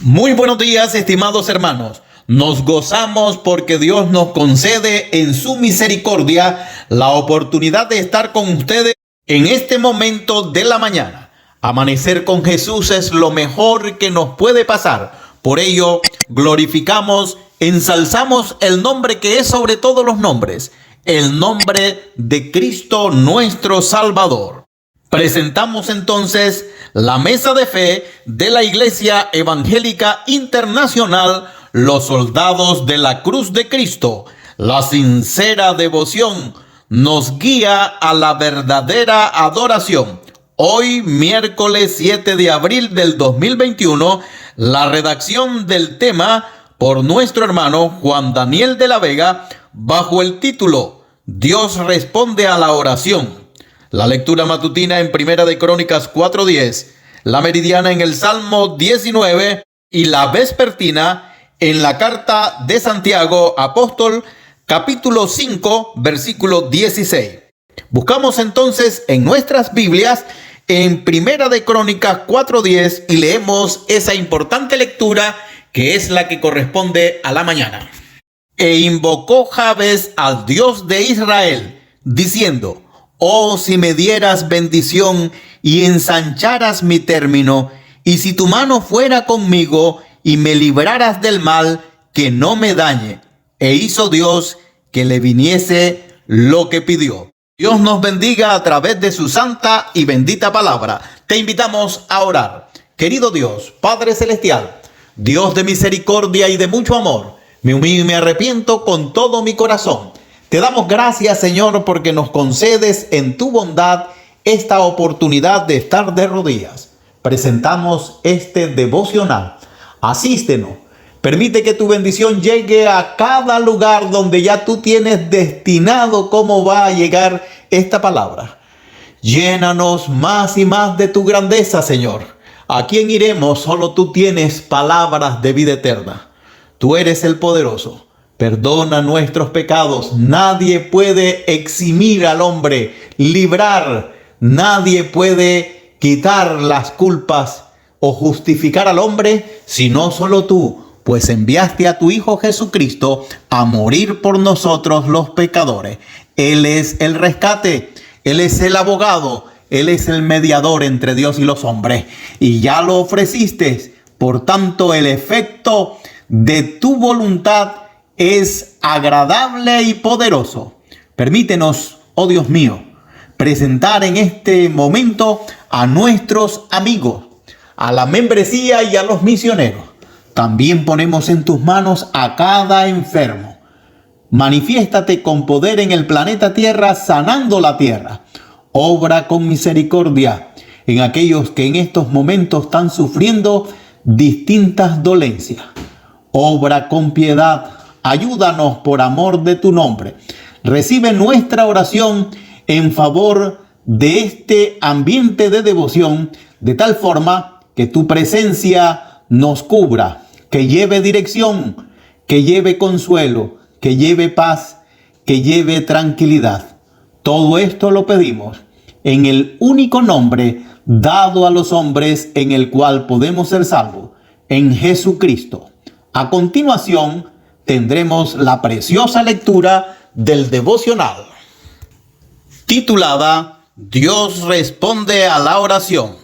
Muy buenos días, estimados hermanos. Nos gozamos porque Dios nos concede en su misericordia la oportunidad de estar con ustedes en este momento de la mañana. Amanecer con Jesús es lo mejor que nos puede pasar. Por ello, glorificamos, ensalzamos el nombre que es sobre todos los nombres, el nombre de Cristo nuestro Salvador. Presentamos entonces la mesa de fe de la Iglesia Evangélica Internacional, los soldados de la cruz de Cristo. La sincera devoción nos guía a la verdadera adoración. Hoy, miércoles 7 de abril del 2021, la redacción del tema por nuestro hermano Juan Daniel de la Vega, bajo el título Dios responde a la oración. La lectura matutina en Primera de Crónicas 4:10, la meridiana en el Salmo 19 y la vespertina en la carta de Santiago Apóstol, capítulo 5, versículo 16. Buscamos entonces en nuestras Biblias en Primera de Crónicas 4:10 y leemos esa importante lectura que es la que corresponde a la mañana. E invocó Jabes al Dios de Israel, diciendo: Oh, si me dieras bendición y ensancharas mi término, y si tu mano fuera conmigo y me libraras del mal, que no me dañe. E hizo Dios que le viniese lo que pidió. Dios nos bendiga a través de su santa y bendita palabra. Te invitamos a orar. Querido Dios, Padre Celestial, Dios de misericordia y de mucho amor, me humillo y me arrepiento con todo mi corazón. Te damos gracias, Señor, porque nos concedes en tu bondad esta oportunidad de estar de rodillas. Presentamos este devocional. Asístenos. Permite que tu bendición llegue a cada lugar donde ya tú tienes destinado cómo va a llegar esta palabra. Llénanos más y más de tu grandeza, Señor. ¿A quién iremos? Solo tú tienes palabras de vida eterna. Tú eres el poderoso. Perdona nuestros pecados. Nadie puede eximir al hombre, librar. Nadie puede quitar las culpas o justificar al hombre, sino solo tú, pues enviaste a tu Hijo Jesucristo a morir por nosotros los pecadores. Él es el rescate, Él es el abogado, Él es el mediador entre Dios y los hombres. Y ya lo ofreciste. Por tanto, el efecto de tu voluntad es agradable y poderoso. Permítenos, oh Dios mío, presentar en este momento a nuestros amigos, a la membresía y a los misioneros. También ponemos en tus manos a cada enfermo. Manifiéstate con poder en el planeta Tierra, sanando la tierra. Obra con misericordia en aquellos que en estos momentos están sufriendo distintas dolencias. Obra con piedad. Ayúdanos por amor de tu nombre. Recibe nuestra oración en favor de este ambiente de devoción, de tal forma que tu presencia nos cubra, que lleve dirección, que lleve consuelo, que lleve paz, que lleve tranquilidad. Todo esto lo pedimos en el único nombre dado a los hombres en el cual podemos ser salvos, en Jesucristo. A continuación, tendremos la preciosa lectura del devocional, titulada Dios responde a la oración.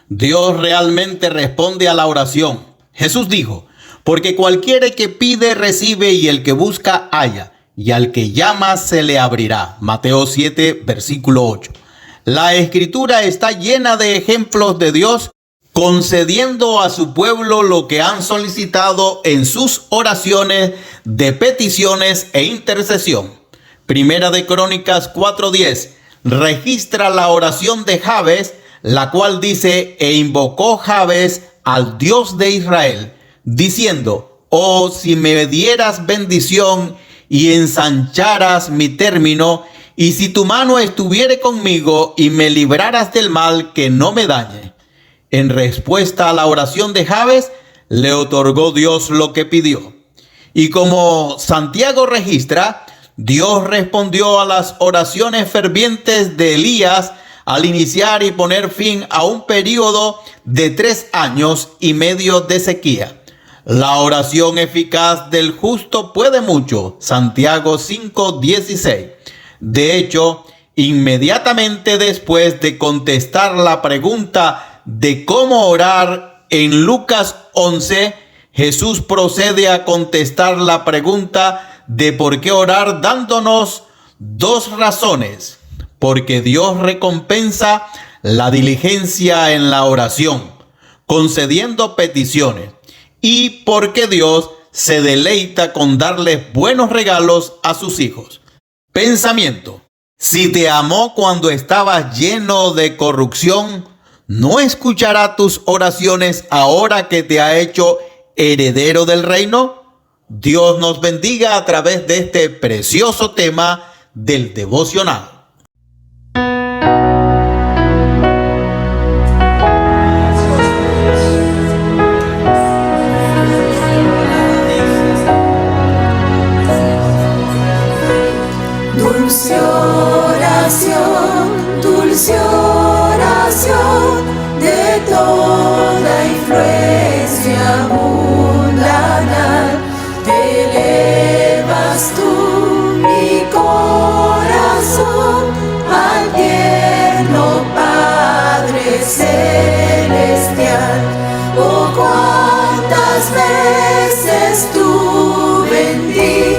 Dios realmente responde a la oración. Jesús dijo: porque cualquiera que pide recibe, y el que busca halla, y al que llama se le abrirá. Mateo 7, versículo 8. La Escritura está llena de ejemplos de Dios concediendo a su pueblo lo que han solicitado en sus oraciones de peticiones e intercesión. Primera de Crónicas 4:10 registra la oración de Jabes, la cual dice: e invocó Jabes al Dios de Israel, diciendo: oh, si me dieras bendición y ensancharas mi término, y si tu mano estuviere conmigo y me libraras del mal, que no me dañe. En respuesta a la oración de Jabes, le otorgó Dios lo que pidió. Y como Santiago registra, Dios respondió a las oraciones fervientes de Elías al iniciar y poner fin a un periodo de 3 años y medio de sequía. La oración eficaz del justo puede mucho. Santiago 5:16. De hecho, inmediatamente después de contestar la pregunta de cómo orar en Lucas 11, Jesús procede a contestar la pregunta de por qué orar dándonos dos razones. Porque Dios recompensa la diligencia en la oración, concediendo peticiones. Y porque Dios se deleita con darles buenos regalos a sus hijos. Pensamiento. Si te amó cuando estabas lleno de corrupción, ¿no escuchará tus oraciones ahora que te ha hecho heredero del reino? Dios nos bendiga a través de este precioso tema del devocional. Dulce oración de toda influencia mundanal, te elevas tú mi corazón al tierno Padre celestial. Oh, cuántas veces tuve en ti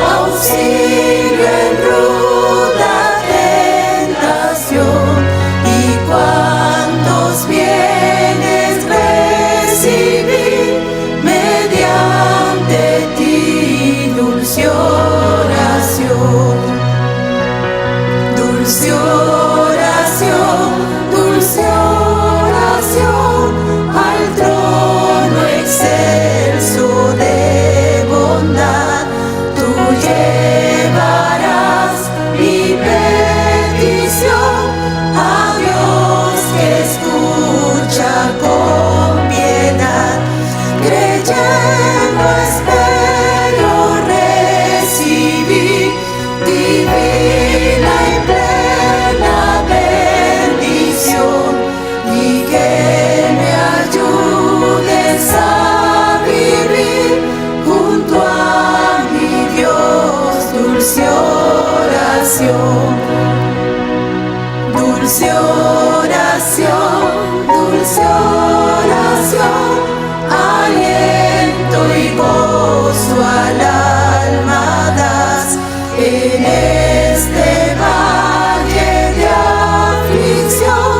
auxilio en ruda tentación, y cuántos bienes recibí mediante ti. Dulce oración, dulce oración, dulce oración al trono excelso de bondad. Tú llevarás mi petición a Dios que escucha con piedad. Creyendo espero recibir divina y plena bendición, y que me ayudes a vivir junto a mi Dios. Dulce oración, dulce oración, dulce oración, aliento y gozo al alma das en este valle de aflicción.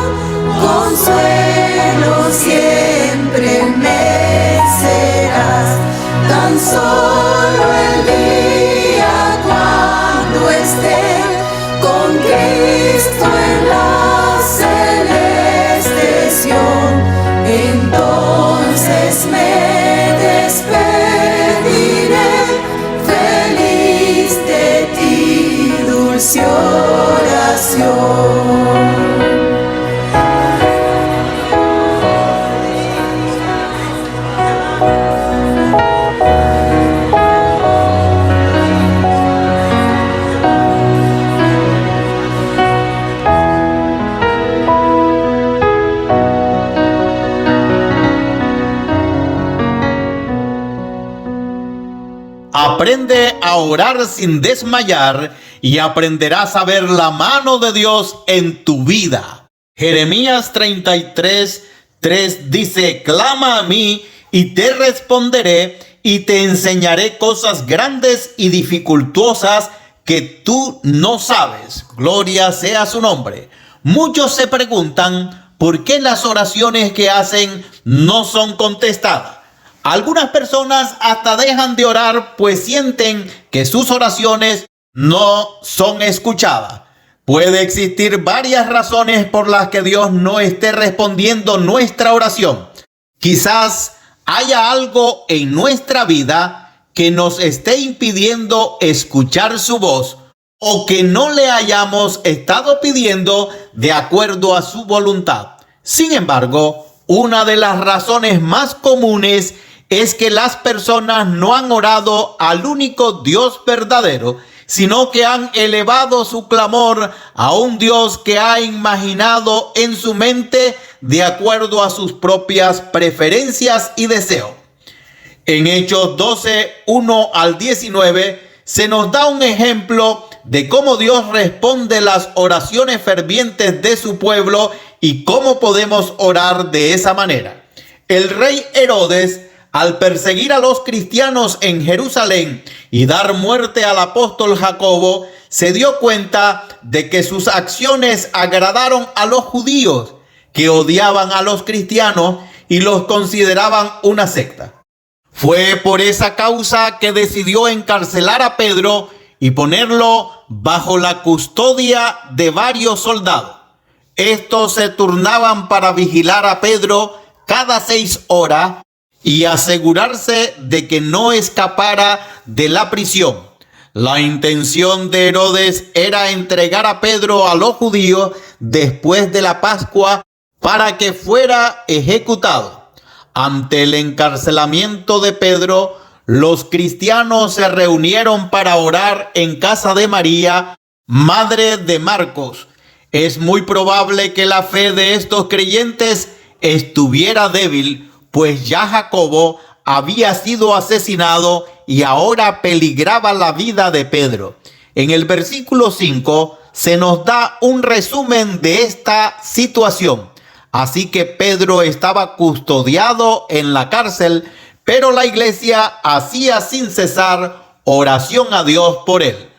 Consuelo siempre me serás, tan solo el día cuando esté con Cristo en la celeste Sión. Entonces me despediré feliz de ti. Dulce oración. Aprende a orar sin desmayar y aprenderás a ver la mano de Dios en tu vida. Jeremías 33:3 dice: clama a mí y te responderé y te enseñaré cosas grandes y dificultosas que tú no sabes. Gloria sea su nombre. Muchos se preguntan por qué las oraciones que hacen no son contestadas. Algunas personas hasta dejan de orar pues sienten que sus oraciones no son escuchadas. Puede existir varias razones por las que Dios no esté respondiendo nuestra oración. Quizás haya algo en nuestra vida que nos esté impidiendo escuchar su voz, o que no le hayamos estado pidiendo de acuerdo a su voluntad. Sin embargo, una de las razones más comunes es que las personas no han orado al único Dios verdadero, sino que han elevado su clamor a un Dios que ha imaginado en su mente de acuerdo a sus propias preferencias y deseos. En Hechos 12, 1 al 19, se nos da un ejemplo de cómo Dios responde las oraciones fervientes de su pueblo y cómo podemos orar de esa manera. El rey Herodes, al perseguir a los cristianos en Jerusalén y dar muerte al apóstol Jacobo, se dio cuenta de que sus acciones agradaron a los judíos, que odiaban a los cristianos y los consideraban una secta. Fue por esa causa que decidió encarcelar a Pedro y ponerlo bajo la custodia de varios soldados. Estos se turnaban para vigilar a Pedro cada 6 horas y asegurarse de que no escapara de la prisión. La intención de Herodes era entregar a Pedro a los judíos después de la Pascua para que fuera ejecutado. Ante el encarcelamiento de Pedro, los cristianos se reunieron para orar en casa de María, madre de Marcos. Es muy probable que la fe de estos creyentes estuviera débil, pues ya Jacobo había sido asesinado y ahora peligraba la vida de Pedro. En el versículo 5 se nos da un resumen de esta situación. Así que Pedro estaba custodiado en la cárcel, pero la iglesia hacía sin cesar oración a Dios por él.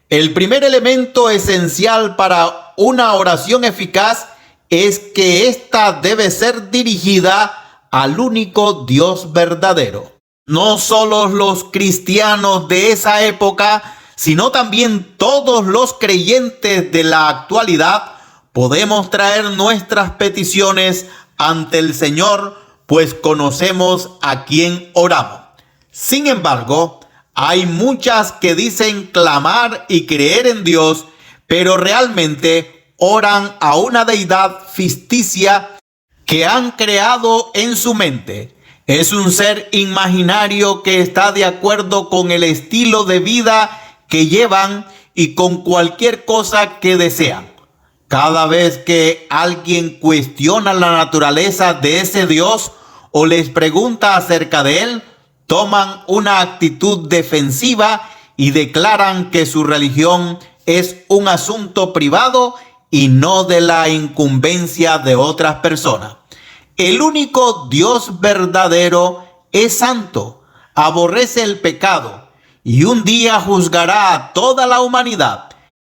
El primer elemento esencial para una oración eficaz es que ésta debe ser dirigida al único Dios verdadero. No solo los cristianos de esa época, sino también todos los creyentes de la actualidad podemos traer nuestras peticiones ante el Señor, pues conocemos a quién oramos. Sin embargo, hay muchas que dicen clamar y creer en Dios, pero realmente oran a una deidad ficticia que han creado en su mente. Es un ser imaginario que está de acuerdo con el estilo de vida que llevan y con cualquier cosa que desean. Cada vez que alguien cuestiona la naturaleza de ese Dios o les pregunta acerca de él, toman una actitud defensiva y declaran que su religión es un asunto privado y no de la incumbencia de otras personas. El único Dios verdadero es santo, aborrece el pecado y un día juzgará a toda la humanidad.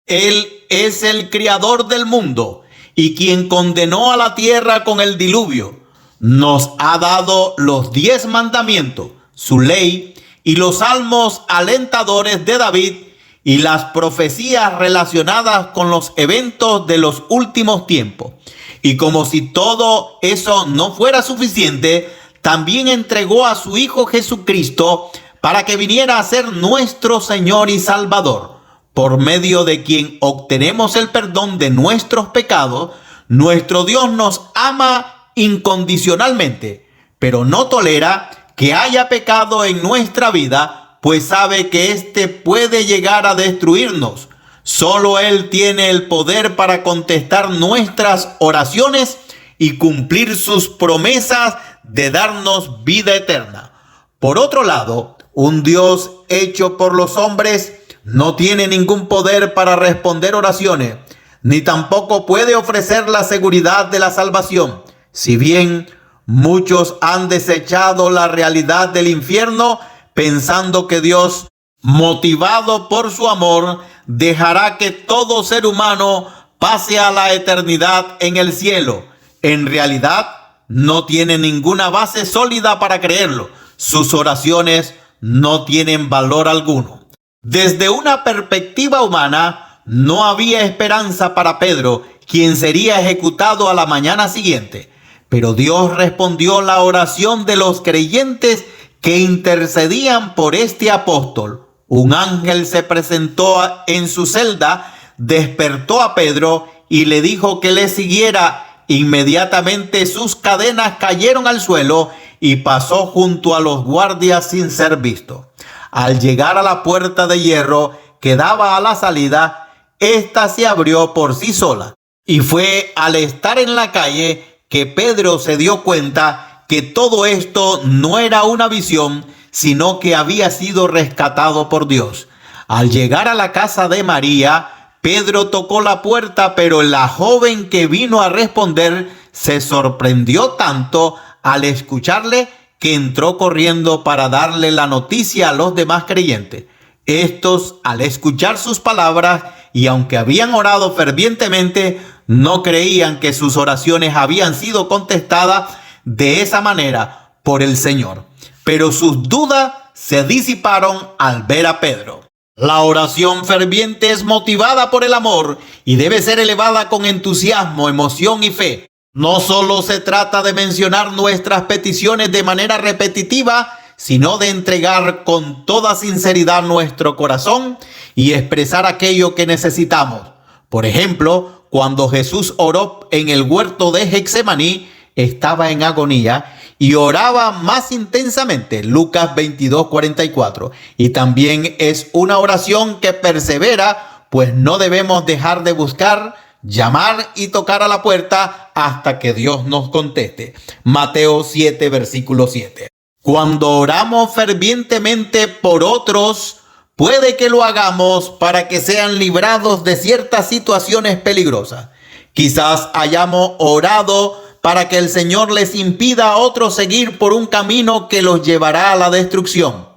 Él es el creador del mundo y quien condenó a la tierra con el diluvio. Nos ha dado los 10 mandamientos, su ley y los salmos alentadores de David y las profecías relacionadas con los eventos de los últimos tiempos. Y como si todo eso no fuera suficiente, también entregó a su Hijo Jesucristo para que viniera a ser nuestro Señor y Salvador, por medio de quien obtenemos el perdón de nuestros pecados. Nuestro Dios nos ama incondicionalmente, pero no tolera que haya pecado en nuestra vida, pues sabe que éste puede llegar a destruirnos. Solo Él tiene el poder para contestar nuestras oraciones y cumplir sus promesas de darnos vida eterna. Por otro lado, un Dios hecho por los hombres no tiene ningún poder para responder oraciones, ni tampoco puede ofrecer la seguridad de la salvación. Si bien muchos han desechado la realidad del infierno, pensando que Dios, motivado por su amor, dejará que todo ser humano pase a la eternidad en el cielo. En realidad, no tiene ninguna base sólida para creerlo. Sus oraciones no tienen valor alguno. Desde una perspectiva humana, no había esperanza para Pedro, quien sería ejecutado a la mañana siguiente. Pero Dios respondió la oración de los creyentes que intercedían por este apóstol. Un ángel se presentó en su celda, despertó a Pedro y le dijo que le siguiera. Inmediatamente sus cadenas cayeron al suelo y pasó junto a los guardias sin ser visto. Al llegar a la puerta de hierro que daba a la salida, ésta se abrió por sí sola. Y fue al estar en la calle que Pedro se dio cuenta que todo esto no era una visión, sino que había sido rescatado por Dios. Al llegar a la casa de María, Pedro tocó la puerta, pero la joven que vino a responder se sorprendió tanto al escucharle que entró corriendo para darle la noticia a los demás creyentes. Estos, al escuchar sus palabras y aunque habían orado fervientemente, no creían que sus oraciones habían sido contestadas de esa manera por el Señor. Pero sus dudas se disiparon al ver a Pedro. La oración ferviente es motivada por el amor y debe ser elevada con entusiasmo, emoción y fe. No solo se trata de mencionar nuestras peticiones de manera repetitiva, sino de entregar con toda sinceridad nuestro corazón y expresar aquello que necesitamos. Por ejemplo, cuando Jesús oró en el huerto de Getsemaní, estaba en agonía y oraba más intensamente. Lucas 22:44. Y también es una oración que persevera, pues no debemos dejar de buscar, llamar y tocar a la puerta hasta que Dios nos conteste. Mateo 7, versículo 7. Cuando oramos fervientemente por otros, puede que lo hagamos para que sean librados de ciertas situaciones peligrosas. Quizás hayamos orado para que el Señor les impida a otros seguir por un camino que los llevará a la destrucción.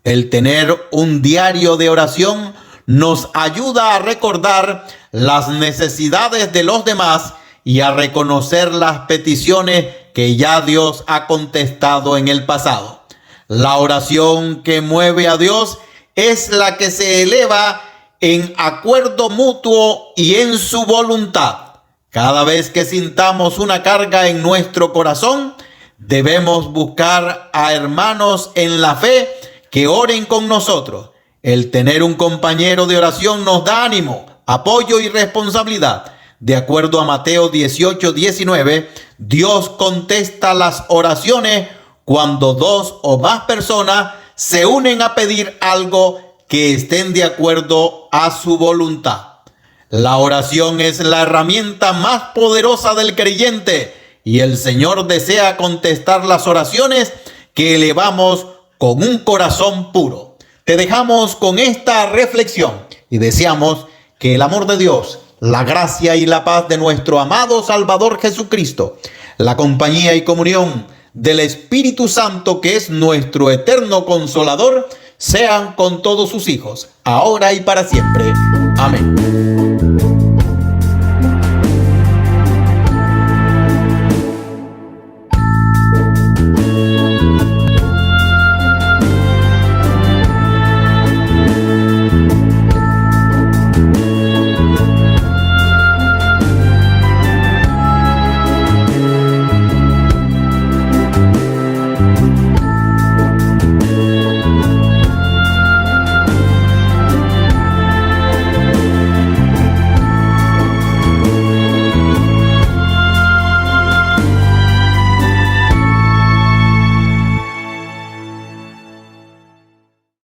El tener un diario de oración nos ayuda a recordar las necesidades de los demás y a reconocer las peticiones que ya Dios ha contestado en el pasado. La oración que mueve a Dios es la que se eleva en acuerdo mutuo y en su voluntad. Cada vez que sintamos una carga en nuestro corazón, debemos buscar a hermanos en la fe que oren con nosotros. El tener un compañero de oración nos da ánimo, apoyo y responsabilidad. De acuerdo a Mateo 18:19, Dios contesta las oraciones cuando dos o más personas se unen a pedir algo que estén de acuerdo a su voluntad. La oración es la herramienta más poderosa del creyente y el Señor desea contestar las oraciones que elevamos con un corazón puro. Te dejamos con esta reflexión y deseamos que el amor de Dios, la gracia y la paz de nuestro amado Salvador Jesucristo, la compañía y comunión del Espíritu Santo, que es nuestro eterno consolador, sean con todos sus hijos, ahora y para siempre. Amén.